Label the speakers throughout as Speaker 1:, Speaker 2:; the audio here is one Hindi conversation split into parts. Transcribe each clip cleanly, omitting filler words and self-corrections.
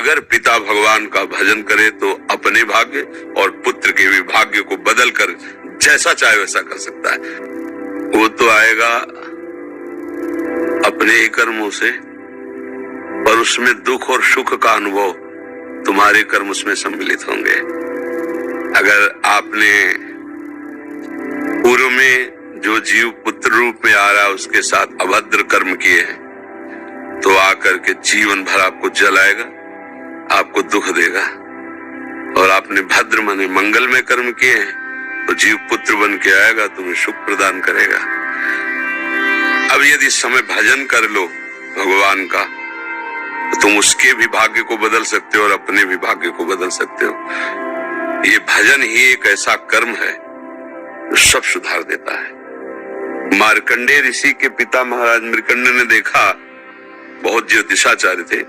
Speaker 1: अगर पिता भगवान का भजन करे तो अपने भाग्य और पुत्र के भी भाग्य को बदल कर जैसा चाहे वैसा कर सकता है। वो तो आएगा अपने ही कर्मों से, और उसमें दुख और सुख का अनुभव तुम्हारे कर्म उसमें सम्मिलित होंगे। अगर आपने पूर्व में जो जीव पुत्र रूप में आ रहा है उसके साथ अभद्र कर्म किए हैं, तो आकर के जीवन भर आपको जलाएगा, आपको दुख देगा। और आपने भद्र माने मंगल में कर्म किए हैं तो जीव पुत्र बन के आएगा, तुम्हें सुख प्रदान करेगा। अब यदि समय भजन कर लो भगवान का तो तुम उसके भी भाग्य को बदल सकते हो और अपने भी भाग्य को बदल सकते हो। ये भजन ही एक ऐसा कर्म है जो सब सुधार देता है। मार्कंडेय ऋषि के पिता महाराज मृकंड ने देखा, बहुत ज्योतिषाचार्य थे,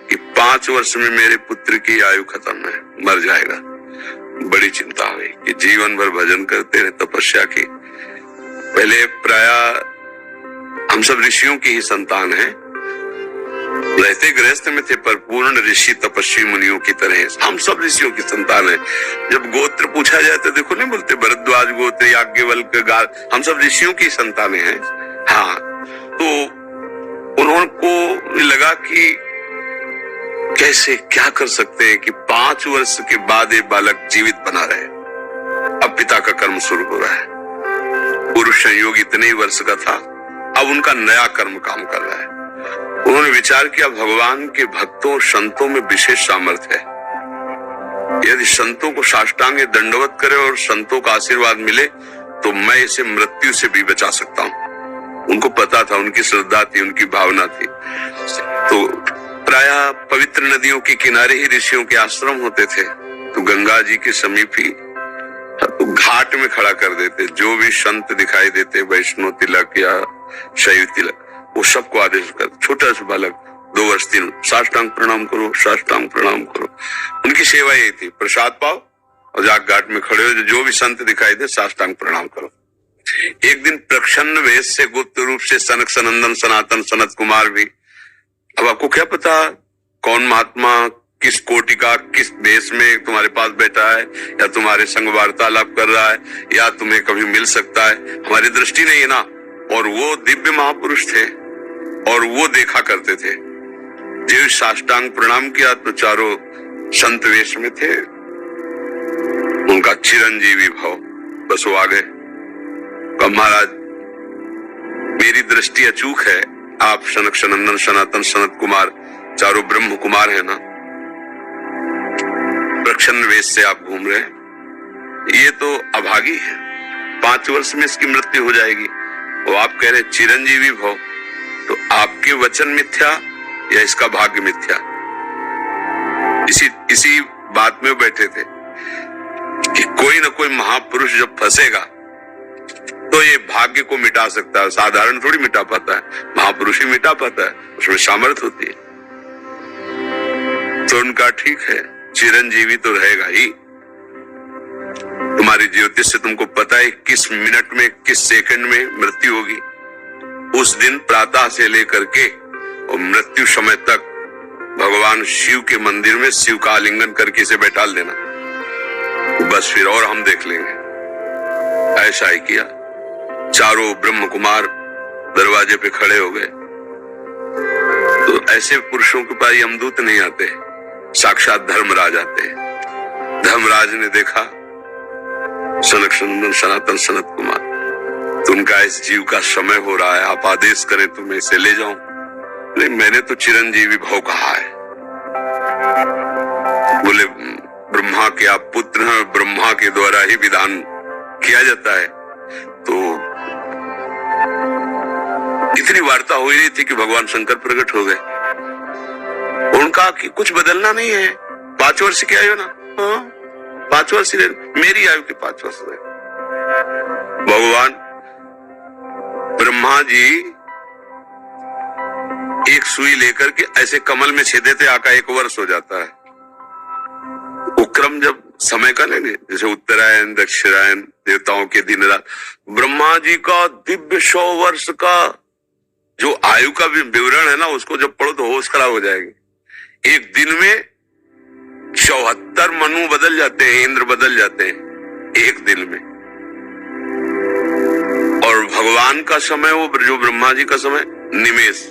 Speaker 1: कि 5 वर्ष में मेरे पुत्र की आयु खत्म है, मर जाएगा। बड़ी चिंता हुई कि जीवन भर भजन करते रहे, तपस्या की। पहले प्राय हम सब ऋषियों की ही संतान है, रहते गृहस्थ में थे पर पूर्ण ऋषि तपस्वी मुनियों की तरह हम सब ऋषियों की संतान है। जब गोत्र पूछा जाए तो देखो नहीं बोलते भरद्वाज गोत्र, याज्ञवल्क्य, हम सब ऋषियों की संतानें हैं। हाँ, तो उनको लगा कि कैसे क्या कर सकते हैं कि 5 वर्ष के बाद ये बालक जीवित बना रहे। अब पिता का कर्म शुरू हो रहा है। पूर्व संयोग इतने ही वर्ष का था, अब उनका नया कर्म काम कर रहा है। उन्होंने विचार किया भगवान के भक्तों और संतों में विशेष सामर्थ्य है। यदि संतों को साष्टांग दंडवत करे और संतों का आशीर्वाद मिले तो मैं इसे मृत्यु से भी बचा सकता हूँ। उनको पता था, उनकी श्रद्धा थी, उनकी भावना थी। तो प्रायः पवित्र नदियों के किनारे ही ऋषियों के आश्रम होते थे, तो गंगा जी के समीप ही तो घाट में खड़ा कर देते। जो भी संत दिखाई देते, वैष्णव तिलक या शैव तिलक, वो सबको आदेश कर, छोटा सा बालक 2 वर्ष 3, साष्टांग प्रणाम करो, साष्टांग प्रणाम करो। उनकी सेवा यही थी, प्रसाद पाओ और जाके घाट में खड़े हो, जो भी संत दिखाई दे साष्टांग प्रणाम करो। एक दिन प्रच्छन्न वेश से गुप्त रूप से सनक सनंदन सनातन सनत कुमार भी, अब आपको क्या पता कौन महात्मा किस कोटि का किस देश में तुम्हारे पास बैठा है, या तुम्हारे संग वार्तालाप कर रहा है, या तुम्हें कभी मिल सकता है, हमारी दृष्टि नहीं है ना। और वो दिव्य महापुरुष थे और वो देखा करते थे। जो साष्टांग प्रणाम किया तो चारों संत वेश में थे, उनका चिरंजीवी भाव, बस वो आ गए। महाराज मेरी दृष्टि अचूक है, आप सनक सनंदन सनातन सनत कुमार चारों ब्रह्म कुमार है ना, प्रच्छन्न वेश से आप घूम रहे हैं, ये तो अभागी है, 5 वर्ष में इसकी मृत्यु हो जाएगी। वो आप कह रहे चिरंजीवी भव, तो आपके वचन मिथ्या या इसका भाग्य मिथ्या? इसी बात में बैठे थे कि कोई ना कोई महापुरुष जब फंसेगा तो ये भाग्य को मिटा सकता है, साधारण थोड़ी मिटा पाता है, महापुरुष ही मिटा पाता है, उसमें सामर्थ्य होती है। तो उनका ठीक है, चिरंजीवी तो रहेगा ही। तुम्हारी ज्योतिष से तुमको पता है किस मिनट में किस सेकंड में मृत्यु होगी। उस दिन प्रातः से लेकर के और मृत्यु समय तक भगवान शिव के मंदिर में शिव का आलिंगन करके इसे बैठा देना, बस फिर और हम देख लेंगे। ऐसा ही किया। चारों ब्रह्म कुमार दरवाजे पे खड़े हो गए। तो ऐसे पुरुषों के पास यमदूत नहीं आते, साक्षात धर्मराज आते हैं। धर्मराज ने देखा सनक सनंदन सनातन सनत कुमार, तो उनका इस जीव का समय हो रहा है, आप आदेश करें तो मैं इसे ले जाऊं। नहीं, मैंने तो चिरंजीवी भव कहा है। बोले ब्रह्मा के आप पुत्र हैं, ब्रह्मा के द्वारा ही विधान किया जाता है। तो इतनी वार्ता हो रही थी कि भगवान शंकर प्रकट हो गए। उनका कि कुछ बदलना नहीं है, 5 वर्ष की आयु ना, 5 वर्ष मेरी आयु के 5 वर्ष रहे। भगवान ब्रह्मा जी एक सुई लेकर के ऐसे कमल में छेदे थे, आका 1 वर्ष हो जाता है। वो क्रम जब समय का नहीं, जैसे उत्तरायण दक्षिणायन देवताओं के दिन रात, ब्रह्मा जी का दिव्य 100 वर्ष का जो आयु का विवरण है ना, उसको जब पढ़ो तो होश खराब हो जाएगी। एक दिन में जाते हैं, इंद्र बदल जाते हैं एक दिन में। और भगवान का समय, वो जो ब्रह्मा जी का समय, निमेष,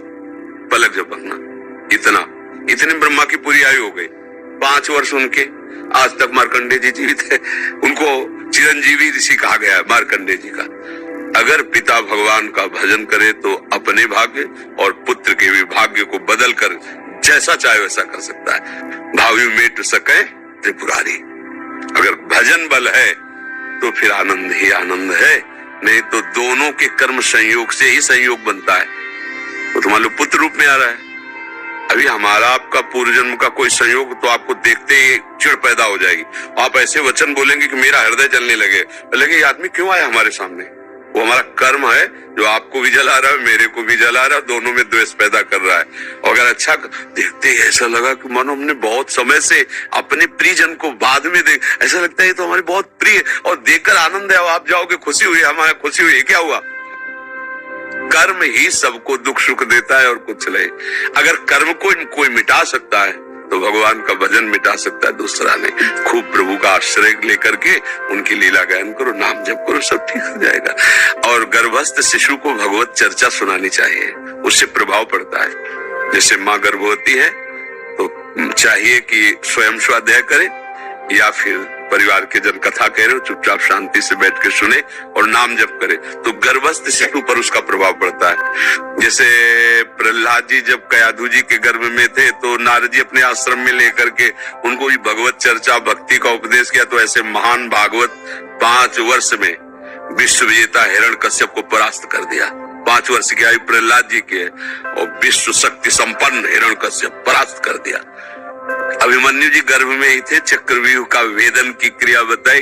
Speaker 1: पलक झपकना, इतने ब्रह्मा की पूरी आयु हो गई। 5 वर्ष उनके, आज तक मार्कंडेय जी जीवित है, उनको चिरंजीवी ऋषि कहा गया है मार्कंडेय जी का। अगर पिता भगवान का भजन करे तो अपने भाग्य और पुत्र के भी भाग्य को बदल कर जैसा चाहे वैसा कर सकता है। भावी मेट सके त्रिपुरारी। अगर भजन बल है तो फिर आनंद ही आनंद है, नहीं तो दोनों के कर्म संयोग से ही संयोग बनता है। वो तो मान लो पुत्र रूप में आ रहा है, अभी हमारा आपका पूर्व जन्म का कोई संयोग तो आपको देखते ही चिढ़ पैदा हो जाएगी। आप ऐसे वचन बोलेंगे कि मेरा हृदय जलने लगे, ये आदमी क्यों आया हमारे सामने? वो हमारा कर्म है जो आपको भी जला रहा है, मेरे को भी जला रहा है, दोनों में द्वेष पैदा कर रहा है। और अगर अच्छा देखते ही ऐसा लगा कि मानो हमने बहुत समय से अपने प्रियजन को बाद में देख, ऐसा लगता है तो हमारी बहुत प्रिय, और देखकर आनंद है, आप जाओगे खुशी हुई, हमारे खुशी हुई, क्या हुआ? कर्म ही सबको दुख सुख देता है और कुछ नहीं। अगर कर्म को कोई मिटा सकता है तो भगवान का भजन मिटा सकता है दूसरा नहीं। खूब प्रभु का आश्रय लेकर के उनकी लीला गायन करो, नाम जप करो, सब ठीक हो जाएगा। और गर्भस्थ शिशु को भगवत चर्चा सुनानी चाहिए, उससे प्रभाव पड़ता है। जैसे माँ गर्भवती है तो चाहिए कि स्वयं स्वाध्याय करे या फिर परिवार के जन कथा कह रहे हो, चुपचाप शांति से बैठ के सुने और नाम जप करे, तो गर्भस्थ शिशु पर उसका प्रभाव पड़ता है। जैसे प्रहलाद जी जब कयाधु जी के गर्भ में थे तो नारद जी अपने आश्रम में लेकर के उनको भी भगवत चर्चा भक्ति का उपदेश किया, तो ऐसे महान भागवत 5 वर्ष में विश्व विजेता हिरण्यकश्यप को परास्त कर दिया। 5 वर्ष की आयु प्रहलाद जी की है और विश्व शक्ति संपन्न हिरण्यकश्यप परास्त कर दिया। अभिमन्यु जी गर्भ में ही थे, चक्रव्यूह का वेदन की क्रिया बताई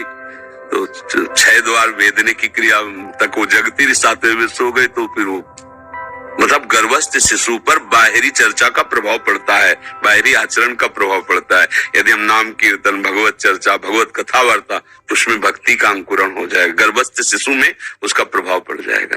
Speaker 1: तो 6 द्वार वेदने की क्रिया तक वो जगती रही, 7वें में सो गए। तो फिर वो मतलब गर्भस्थ शिशु पर बाहरी चर्चा का प्रभाव पड़ता है, बाहरी आचरण का प्रभाव पड़ता है। यदि हम नाम कीर्तन, भगवत चर्चा, भगवत कथा वार्ता, उसमें भक्ति का अंकुरण हो जाएगा, गर्भस्थ शिशु में उसका प्रभाव पड़ जाएगा।